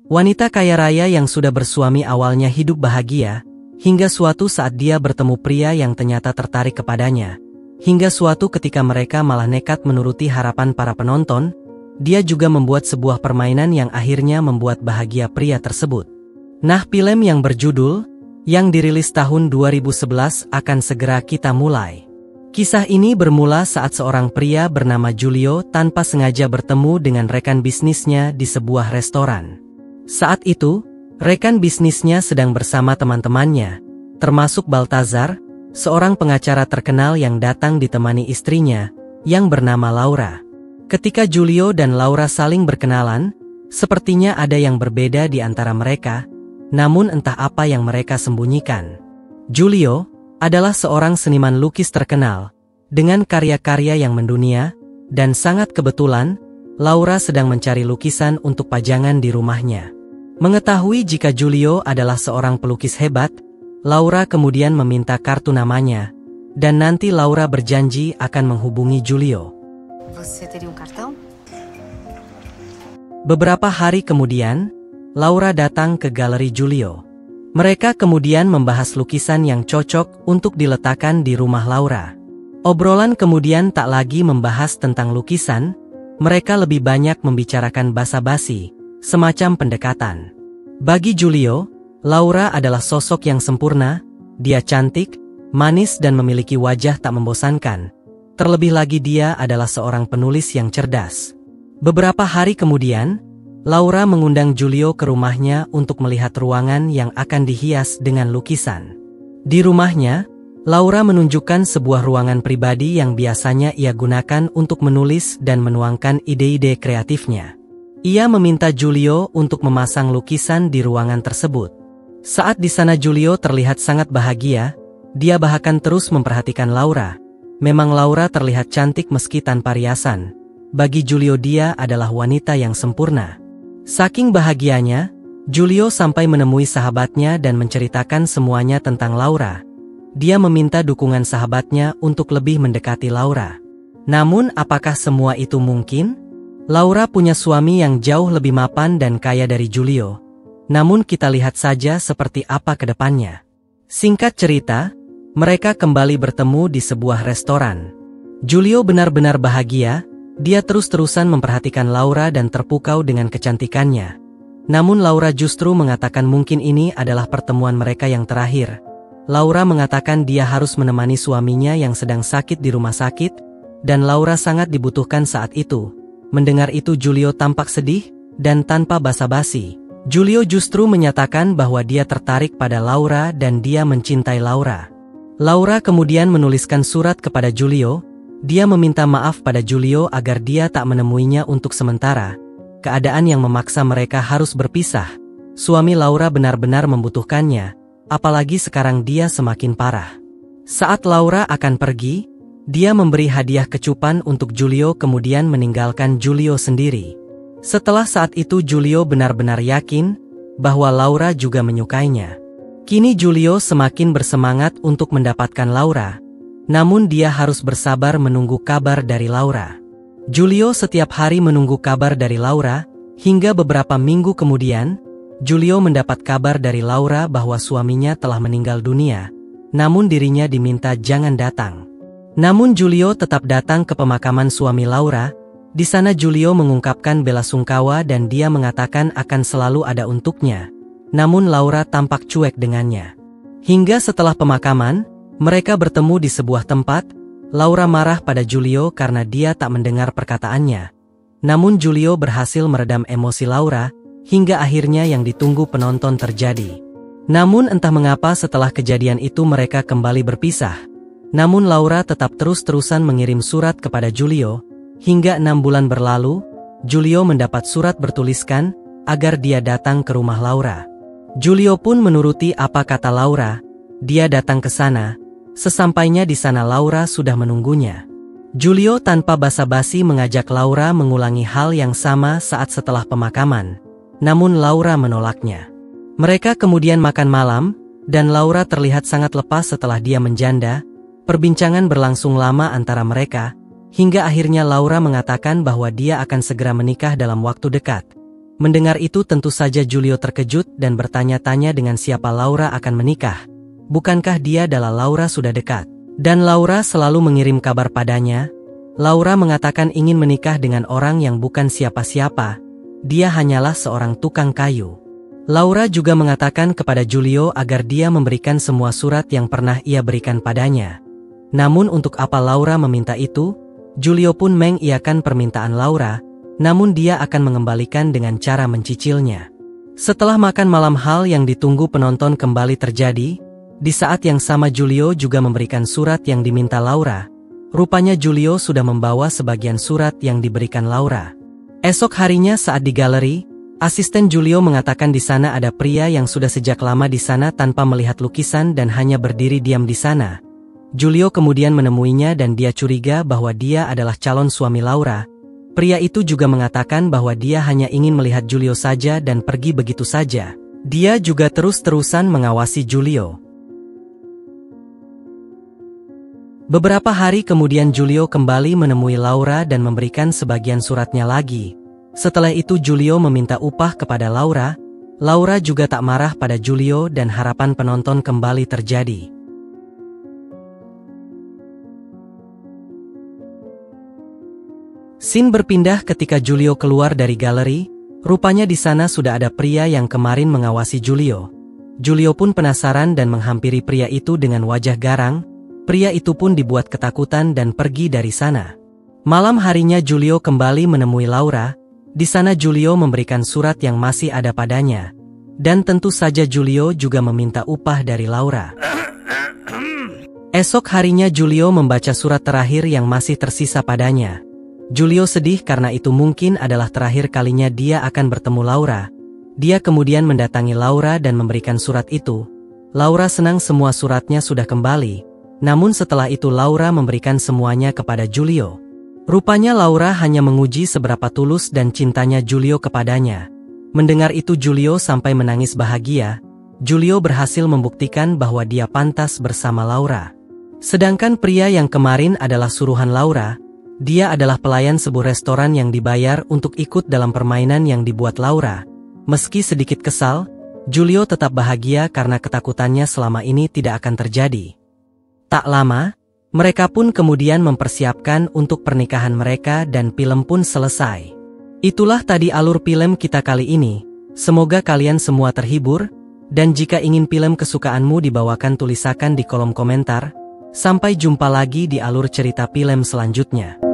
Wanita kaya raya yang sudah bersuami awalnya hidup bahagia, hingga suatu saat dia bertemu pria yang ternyata tertarik kepadanya. Hingga suatu ketika mereka malah nekat menuruti harapan para penonton, dia juga membuat sebuah permainan yang akhirnya membuat bahagia pria tersebut. Nah, film yang berjudul, yang dirilis tahun 2011 akan segera kita mulai. Kisah ini bermula saat seorang pria bernama Giulio tanpa sengaja bertemu dengan rekan bisnisnya di sebuah restoran. Saat itu, rekan bisnisnya sedang bersama teman-temannya, termasuk Baltazar, seorang pengacara terkenal yang datang ditemani istrinya, yang bernama Laura. Ketika Giulio dan Laura saling berkenalan, sepertinya ada yang berbeda di antara mereka, namun entah apa yang mereka sembunyikan. Giulio adalah seorang seniman lukis terkenal, dengan karya-karya yang mendunia, dan sangat kebetulan, Laura sedang mencari lukisan untuk pajangan di rumahnya. Mengetahui jika Giulio adalah seorang pelukis hebat, Laura kemudian meminta kartu namanya, dan nanti Laura berjanji akan menghubungi Giulio. Beberapa hari kemudian, Laura datang ke galeri Giulio. Mereka kemudian membahas lukisan yang cocok untuk diletakkan di rumah Laura. Obrolan kemudian tak lagi membahas tentang lukisan, mereka lebih banyak membicarakan basa-basi, semacam pendekatan. Bagi Giulio, Laura adalah sosok yang sempurna, dia cantik, manis dan memiliki wajah tak membosankan. Terlebih lagi dia adalah seorang penulis yang cerdas. Beberapa hari kemudian, Laura mengundang Giulio ke rumahnya untuk melihat ruangan yang akan dihias dengan lukisan. Di rumahnya, Laura menunjukkan sebuah ruangan pribadi yang biasanya ia gunakan untuk menulis dan menuangkan ide-ide kreatifnya. Ia meminta Giulio untuk memasang lukisan di ruangan tersebut. Saat di sana Giulio terlihat sangat bahagia, dia bahkan terus memperhatikan Laura. Memang Laura terlihat cantik meski tanpa riasan. Bagi Giulio dia adalah wanita yang sempurna. Saking bahagianya, Giulio sampai menemui sahabatnya dan menceritakan semuanya tentang Laura. Dia meminta dukungan sahabatnya untuk lebih mendekati Laura. Namun apakah semua itu mungkin? Laura punya suami yang jauh lebih mapan dan kaya dari Giulio. Namun kita lihat saja seperti apa ke depannya. Singkat cerita, mereka kembali bertemu di sebuah restoran. Giulio benar-benar bahagia. Dia terus-terusan memperhatikan Laura dan terpukau dengan kecantikannya. Namun Laura justru mengatakan mungkin ini adalah pertemuan mereka yang terakhir. Laura mengatakan dia harus menemani suaminya yang sedang sakit di rumah sakit, dan Laura sangat dibutuhkan saat itu. Mendengar itu Giulio tampak sedih, dan tanpa basa-basi, Giulio justru menyatakan bahwa dia tertarik pada Laura dan dia mencintai Laura. Laura kemudian menuliskan surat kepada Giulio. Dia meminta maaf pada Giulio agar dia tak menemuinya untuk sementara. Keadaan yang memaksa mereka harus berpisah. Suami Laura benar-benar membutuhkannya, apalagi sekarang dia semakin parah. Saat Laura akan pergi, dia memberi hadiah kecupan untuk Giulio kemudian meninggalkan Giulio sendiri. Setelah saat itu Giulio benar-benar yakin bahwa Laura juga menyukainya. Kini Giulio semakin bersemangat untuk mendapatkan Laura. Namun dia harus bersabar menunggu kabar dari Laura. Giulio setiap hari menunggu kabar dari Laura, hingga beberapa minggu kemudian, Giulio mendapat kabar dari Laura bahwa suaminya telah meninggal dunia, namun dirinya diminta jangan datang. Namun Giulio tetap datang ke pemakaman suami Laura. Di sana Giulio mengungkapkan belasungkawa dan dia mengatakan akan selalu ada untuknya. Namun Laura tampak cuek dengannya. Hingga setelah pemakaman, mereka bertemu di sebuah tempat. Laura marah pada Giulio karena dia tak mendengar perkataannya. Namun Giulio berhasil meredam emosi Laura, hingga akhirnya yang ditunggu penonton terjadi. Namun entah mengapa setelah kejadian itu mereka kembali berpisah. Namun Laura tetap terus-terusan mengirim surat kepada Giulio. Hingga 6 bulan berlalu, Giulio mendapat surat bertuliskan agar dia datang ke rumah Laura. Giulio pun menuruti apa kata Laura. Dia datang ke sana. Sesampainya di sana Laura sudah menunggunya. Giulio tanpa basa-basi mengajak Laura mengulangi hal yang sama saat setelah pemakaman. Namun Laura menolaknya. Mereka kemudian makan malam, dan Laura terlihat sangat lepas setelah dia menjanda. Perbincangan berlangsung lama antara mereka, hingga akhirnya Laura mengatakan bahwa dia akan segera menikah dalam waktu dekat. Mendengar itu tentu saja Giulio terkejut dan bertanya-tanya dengan siapa Laura akan menikah. Bukankah dia adalah Laura sudah dekat? Dan Laura selalu mengirim kabar padanya. Laura mengatakan ingin menikah dengan orang yang bukan siapa-siapa. Dia hanyalah seorang tukang kayu. Laura juga mengatakan kepada Giulio agar dia memberikan semua surat yang pernah ia berikan padanya. Namun untuk apa Laura meminta itu? Giulio pun mengiyakan permintaan Laura, namun dia akan mengembalikan dengan cara mencicilnya. Setelah makan malam hal yang ditunggu penonton kembali terjadi. Di saat yang sama Giulio juga memberikan surat yang diminta Laura. Rupanya Giulio sudah membawa sebagian surat yang diberikan Laura. Esok harinya saat di galeri, asisten Giulio mengatakan di sana ada pria yang sudah sejak lama di sana tanpa melihat lukisan dan hanya berdiri diam di sana. Giulio kemudian menemuinya dan dia curiga bahwa dia adalah calon suami Laura. Pria itu juga mengatakan bahwa dia hanya ingin melihat Giulio saja dan pergi begitu saja. Dia juga terus-terusan mengawasi Giulio. Beberapa hari kemudian Giulio kembali menemui Laura dan memberikan sebagian suratnya lagi. Setelah itu Giulio meminta upah kepada Laura. Laura juga tak marah pada Giulio dan harapan penonton kembali terjadi. Scene berpindah ketika Giulio keluar dari galeri. Rupanya di sana sudah ada pria yang kemarin mengawasi Giulio. Giulio pun penasaran dan menghampiri pria itu dengan wajah garang. Pria itu pun dibuat ketakutan dan pergi dari sana. Malam harinya Giulio kembali menemui Laura. Di sana Giulio memberikan surat yang masih ada padanya. Dan tentu saja Giulio juga meminta upah dari Laura. Esok harinya Giulio membaca surat terakhir yang masih tersisa padanya. Giulio sedih karena itu mungkin adalah terakhir kalinya dia akan bertemu Laura. Dia kemudian mendatangi Laura dan memberikan surat itu. Laura senang semua suratnya sudah kembali. Namun setelah itu Laura memberikan semuanya kepada Giulio. Rupanya Laura hanya menguji seberapa tulus dan cintanya Giulio kepadanya. Mendengar itu Giulio sampai menangis bahagia. Giulio berhasil membuktikan bahwa dia pantas bersama Laura. Sedangkan pria yang kemarin adalah suruhan Laura. Dia adalah pelayan sebuah restoran yang dibayar untuk ikut dalam permainan yang dibuat Laura. Meski sedikit kesal, Giulio tetap bahagia karena ketakutannya selama ini tidak akan terjadi. Tak lama, mereka pun kemudian mempersiapkan untuk pernikahan mereka dan film pun selesai. Itulah tadi alur film kita kali ini. Semoga kalian semua terhibur, dan jika ingin film kesukaanmu dibawakan tulisakan di kolom komentar. Sampai jumpa lagi di alur cerita film selanjutnya.